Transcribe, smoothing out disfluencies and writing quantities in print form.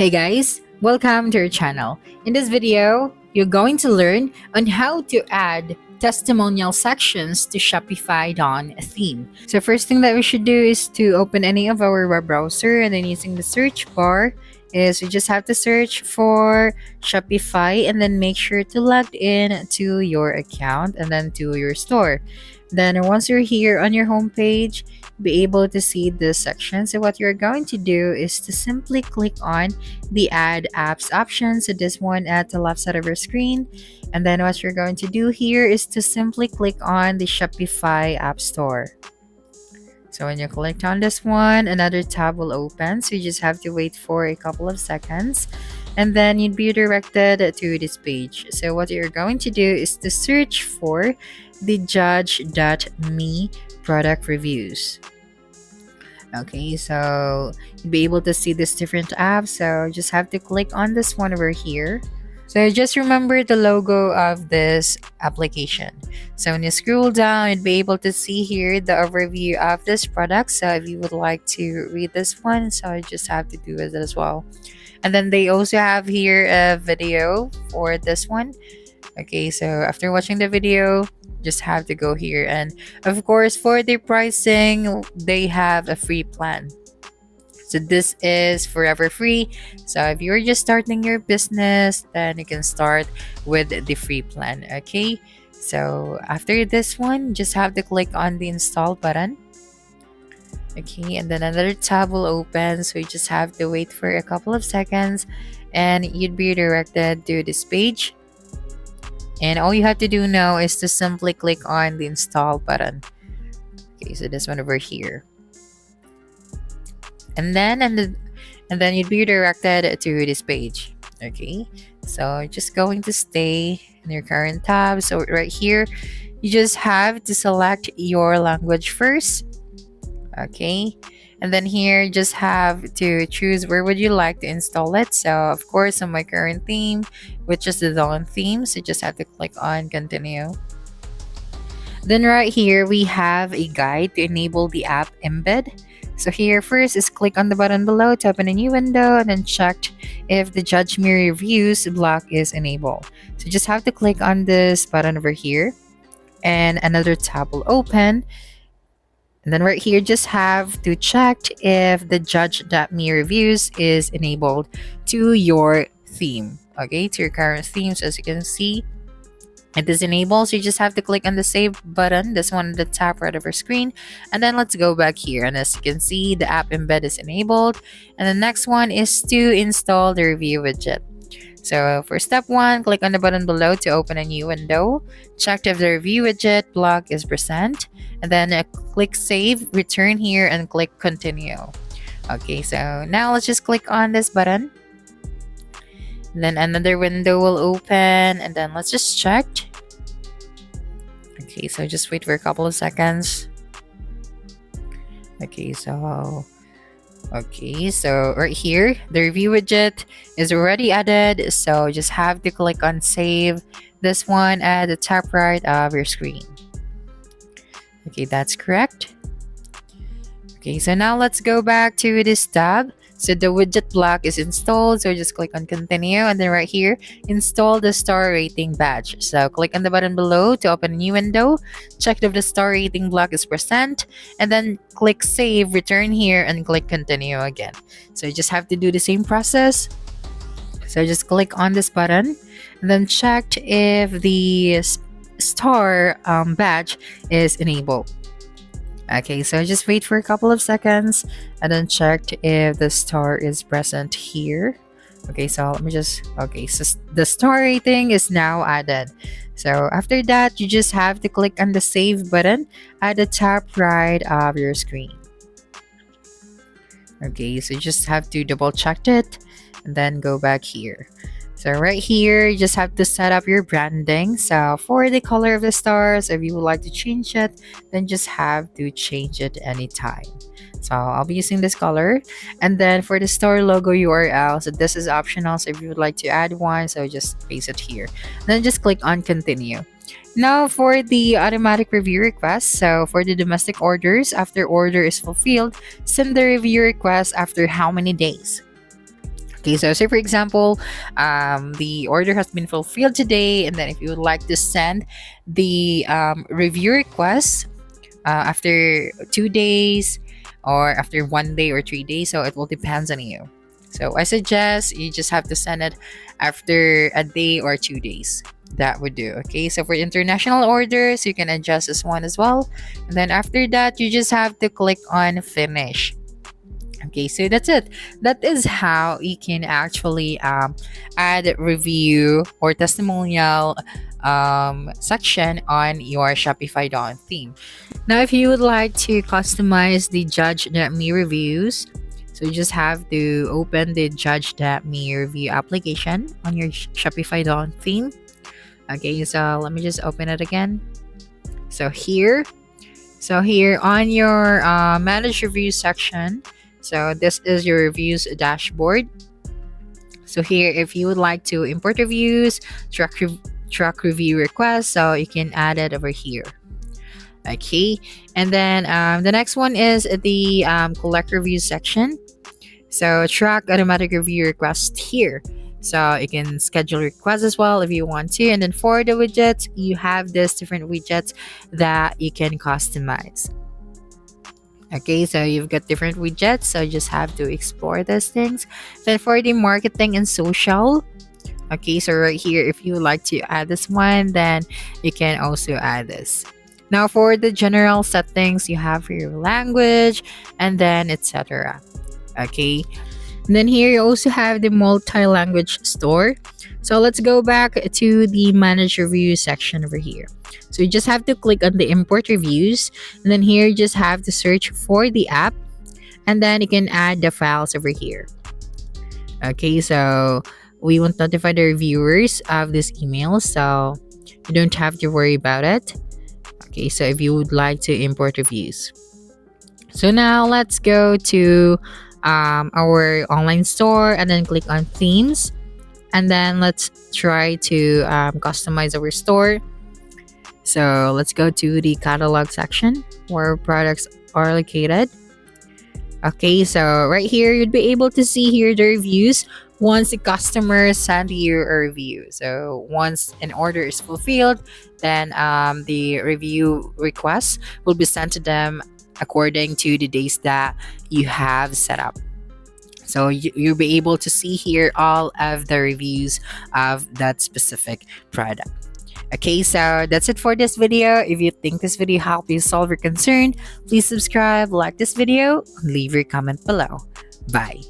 Hey guys, welcome to our channel. In this video, you're going to learn on how to add testimonial sections to Shopify Dawn theme. So first thing that we should do is to open any of our web browser, and then using the search bar is we just have to search for Shopify and then make sure to log in to your account and then to your store. Then once you're here on your homepage, be able to see this section. So what you're going to do is to simply click on the add apps option. So this one at the left side of your screen. And then what you're going to do here is to simply click on the Shopify App Store. So when you click on this one, another tab will open. So you just have to wait for a couple of seconds. And then you'd be directed to this page. So what you're going to do is to search for the judge.me product reviews. Okay, so you'll be able to see this different apps. So just have to click on this one over here. So just remember the logo of this application. So when you scroll down, you'll be able to see here the overview of this product. So if you would like to read this one, so you just have to do it as well. And then they also have here a video for this one. Okay, so after watching the video, just have to go here. And of course, for the pricing, they have a free plan. So this is forever free. So if you're just starting your business, then you can start with the free plan. Okay, so after this one, just have to click on the install button. Okay, and then another tab will open. So you just have to wait for a couple of seconds and you'd be directed to this page. And all you have to do now is to simply click on the install button. Okay, so this one over here. And then you'd be directed to this page. Okay, so just going to stay in your current tab. So right here, you just have to select your language first. Okay, and then here just have to choose where would you like to install it. So of course on my current theme, which is the Dawn theme, so just have to click on continue. Then right here we have a guide to enable the app embed. So here first is click on the button below to open a new window and then check if the Judge Me Reviews block is enabled. So just have to click on this button over here and another tab will open. And then right here, just have to check if the Judge.me reviews is enabled to your theme. Okay, to your current themes. As you can see, it is enabled. So you just have to click on the save button, this one at the top right of your screen. And then let's go back here. And as you can see, the app embed is enabled. And the next one is to install the review widget. So for step one, click on the button below to open a new window. Check if the review widget block is present. And then click save, return here, and click continue. Okay, so now let's just click on this button. And then another window will open, and then let's just check. Okay, so just wait for a couple of seconds. Okay, so right here, the review widget is already added. So just have to click on save, this one at the top right of your screen. Okay, that's correct. Okay, so now let's go back to this tab. So the widget block is installed. So just click on continue. And then right here, install the star rating badge. So click on the button below to open a new window. Check if the star rating block is present. And then click save, return here, and click continue again. So you just have to do the same process. So just click on this button. And then check if the star badge is enabled. Okay, so just wait for a couple of seconds and then check if the star is present here. Okay, so let me just, okay, so the star rating is now added. So after that, you just have to click on the save button at the top right of your screen. Okay, so you just have to double check it and then go back here. So right here, you just have to set up your branding. So for the color of the stars, if you would like to change it, then just have to change it anytime. So I'll be using this color. And then for the store logo URL, so this is optional. So if you would like to add one, so just paste it here. Then just click on continue. Now for the automatic review request, so for the domestic orders, after order is fulfilled, send the review request after how many days? Okay, so say for example, the order has been fulfilled today, and then if you would like to send the review request after 2 days, or after 1 day or 3 days, so it will depends on you. So I suggest you just have to send it after a day or 2 days. That would do. Okay, so for international orders, you can adjust this one as well, and then after that, you just have to click on finish. Okay, so that's it. That is how you can actually add review or testimonial section on your Shopify Dawn theme. Now, if you would like to customize the Judge.me reviews, so you just have to open the Judge.me review application on your Shopify Dawn theme. Okay, so let me just open it again. So here on your manage review section, so this is your reviews dashboard. So here, if you would like to import reviews, track review requests, so you can add it over here. Okay, and then the next one is the collect review section. So track automatic review requests here. So you can schedule requests as well if you want to. And then for the widgets, you have this different widgets that you can customize. Okay, so you've got different widgets, so you just have to explore those things. Then for the marketing and social, okay, so right here, if you would like to add this one, then you can also add this. Now for the general settings, you have for your language and then etc. Okay, and then here you also have the multi-language store. So let's go back to the manage review section over here. So you just have to click on the import reviews, and then here you just have to search for the app, and then you can add the files over here. Okay, so we won't notify the reviewers of this email, so you don't have to worry about it. Okay, so if you would like to import reviews. So now let's go to our online store and then click on themes, and then let's try to customize our store. So let's go to the catalog section where products are located. Okay, so right here you'd be able to see here the reviews once the customer send you a review. So once an order is fulfilled, then the review request will be sent to them according to the days that you have set up. So you'll be able to see here all of the reviews of that specific product. Okay, so that's it for this video. If you think this video helped you solve your concern, please subscribe, like this video, and leave your comment below. Bye.